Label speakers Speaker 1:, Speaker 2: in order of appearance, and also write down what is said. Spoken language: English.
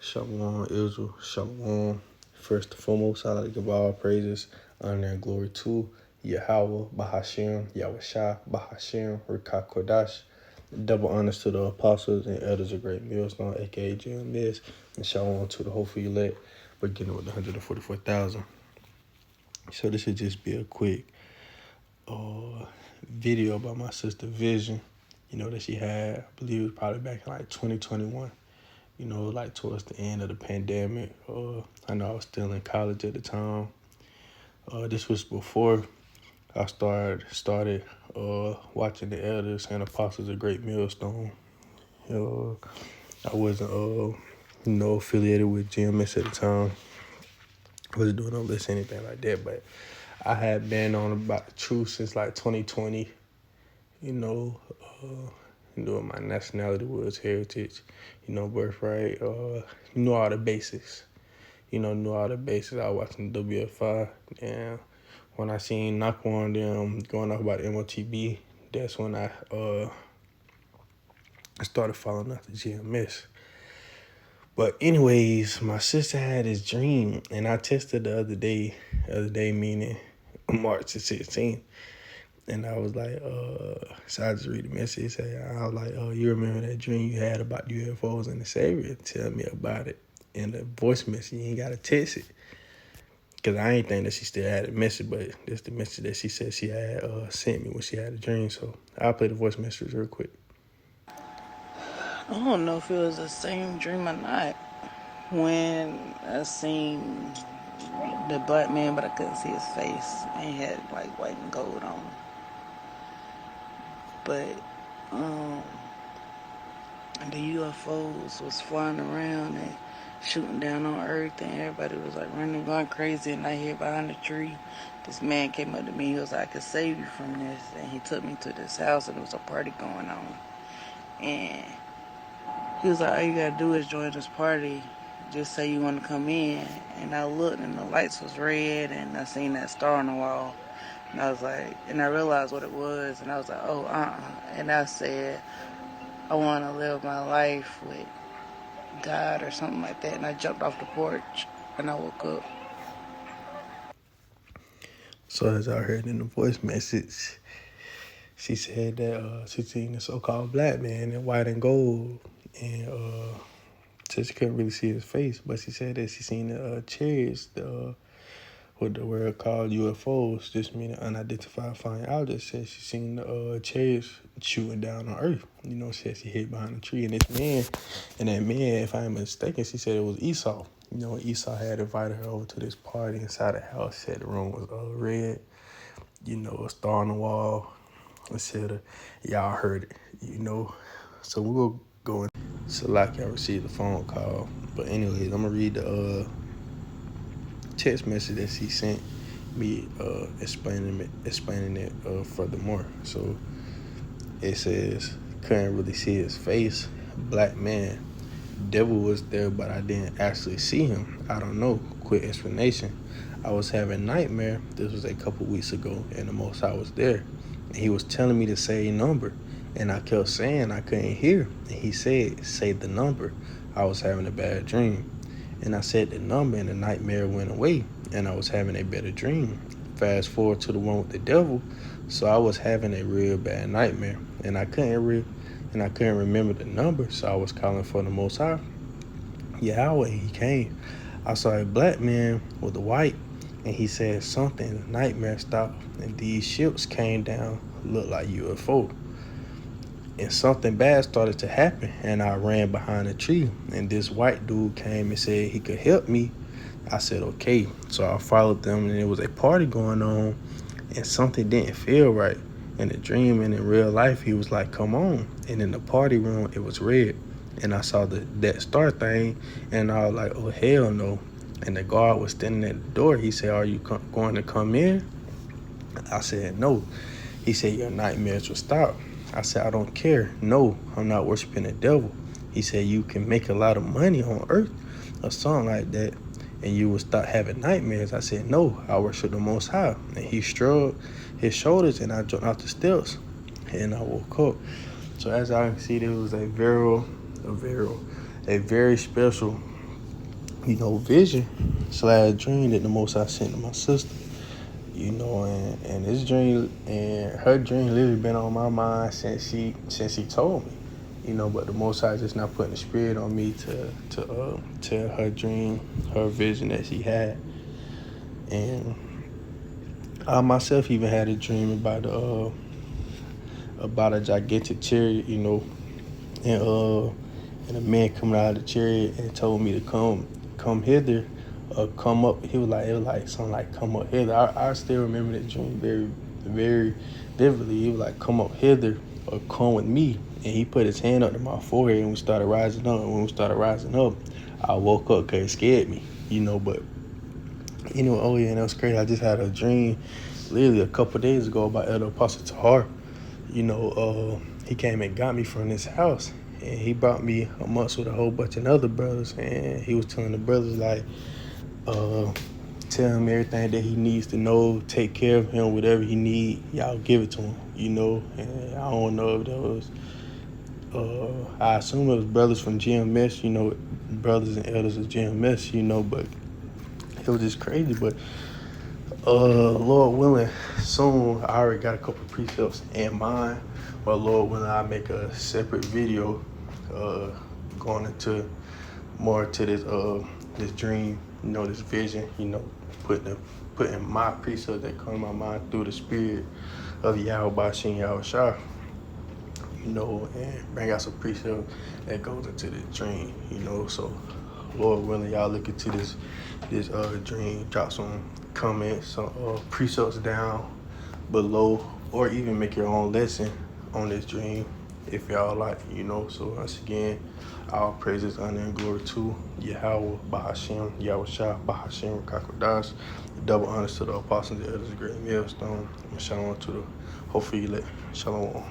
Speaker 1: Shalom, Israel, Shalom. First and foremost, I'd like to give all praises, honor, and glory to Yahweh, Bahashem, Yahushua, Bahashem, Rikah Kodash. Double honors to the apostles and elders of Great Millstone, aka JMS, and Shalom to the hopeful elect, beginning with the 144,000. So this should just be a quick video about my sister Vision, that she had, I believe it was probably back in like 2021. Like towards the end of the pandemic. I know I was still in college at the time. This was before I started watching the elders and apostles of Great Millstone. I wasn't, affiliated with GMS at the time. I wasn't doing all this, anything like that, but I had been on about the truth since like 2020, what my nationality was, heritage, birthright, knew all the basics. Knew all the basics. I was watching WFI, and when I seen Knock on them going off about MOTB, that's when I started following after GMS. But anyways, my sister had this dream, and I tested the other day meaning March the 16th. And I was like, so I just read the message. I was like, you remember that dream you had about UFOs and the Savior? Tell me about it. And the voice message, you ain't got to text it. Because I ain't think that she still had a message, but this the message that she said she had sent me when she had a dream. So I'll play the voice message real quick.
Speaker 2: I don't know if it was the same dream or not. When I seen the black man, but I couldn't see his face, and he had like white and gold on him. But the UFOs was flying around and shooting down on Earth, and everybody was like running, going crazy. And I hear behind the tree, this man came up to me. He was like, "I could save you from this," and he took me to this house, and there was a party going on. And he was like, "All you gotta do is join this party. Just say you want to come in." And I looked, and the lights was red, and I seen that star on the wall. And I was like, and I realized what it was, and I was like, oh, And I said, I want to live my life with God or something like that. And I jumped off the porch, and I woke up.
Speaker 1: So as I heard in the voice message, she said that she seen the so-called black man in white and gold, and so she couldn't really see his face, but she said that she seen the chariots, what the word called UFOs, just meaning unidentified flying objects. Said she seen the chariots shooting down on Earth. Said she hid behind a tree, and that man, if I'm mistaken, she said it was Esau. Esau had invited her over to this party inside the house. Said the room was red, a star on the wall. I said, y'all heard it, So we'll go in. So like I received a phone call. But anyways, I'm gonna read the text message that she sent me explaining it furthermore. So it says, couldn't really see his face, black man. Devil was there, but I didn't actually see him. I don't know. Quick explanation. I was having a nightmare. This was a couple weeks ago, and the Most High was there. And he was telling me to say a number. And I kept saying I couldn't hear. And he said, say the number. I was having a bad dream. And I said the number, and the nightmare went away. And I was having a better dream. Fast forward to the one with the devil. So I was having a real bad nightmare. And I couldn't remember the number, so I was calling for the Most High, Yahweh. He came. I saw a black man with a white, and he said something. The nightmare stopped, and these ships came down, looked like UFO. And something bad started to happen, and I ran behind a tree, and this white dude came and said he could help me. I said, okay. So I followed them, and there was a party going on, and something didn't feel right. In the dream and in real life, he was like, come on. And in the party room, it was red. And I saw that star thing, and I was like, oh, hell no. And the guard was standing at the door. He said, are you going to come in? I said, no. He said, your nightmares will stop. I said, I don't care. No, I'm not worshiping the devil. He said, you can make a lot of money on earth or something like that, and you will stop having nightmares. I said, no, I worship the Most High. And he shrugged his shoulders, and I jumped out the steps, and I woke up. So as I can see, there was a very special vision / dream that the Most High sent to my sister. And this dream and her dream literally been on my mind since she told me. But the Most High just not putting the spirit on me to tell her dream, her vision that she had. And I myself even had a dream about a gigantic chariot, and and a man coming out of the chariot and told me to come hither, come up. It was like something like come up hither. I still remember that dream very, very vividly. He was like, come up hither or come with me. And he put his hand up to my forehead and we started rising up. And when we started rising up, I woke up because it scared me, but oh yeah, and that was crazy. I just had a dream literally a couple days ago about Elder Apostle Tahar. He came and got me from this house, and he brought me amongst with a whole bunch of other brothers, and he was telling the brothers like, tell him everything that he needs to know, take care of him, whatever he need, y'all give it to him, And I don't know if that was, I assume it was brothers from GMS, brothers and elders of GMS, but it was just crazy. But Lord willing, soon I already got a couple of precepts in mind. But Lord willing, I make a separate video, going into more to this dream, this vision, putting my precepts that come to my mind through the spirit of Yahweh Bashim Yahweh Shah, and bring out some precepts that goes into the dream, So Lord willing, y'all look into this dream, drop some comments, some precepts down below, or even make your own lesson on this dream if y'all like, So once again, all praises, honor, and glory to Yahweh Bahashim, Yahweh Shah, Bahashim, Rakakodash. Double honors to the apostles, the elders, the great millstone, and shalom to the whole elect. Shalom.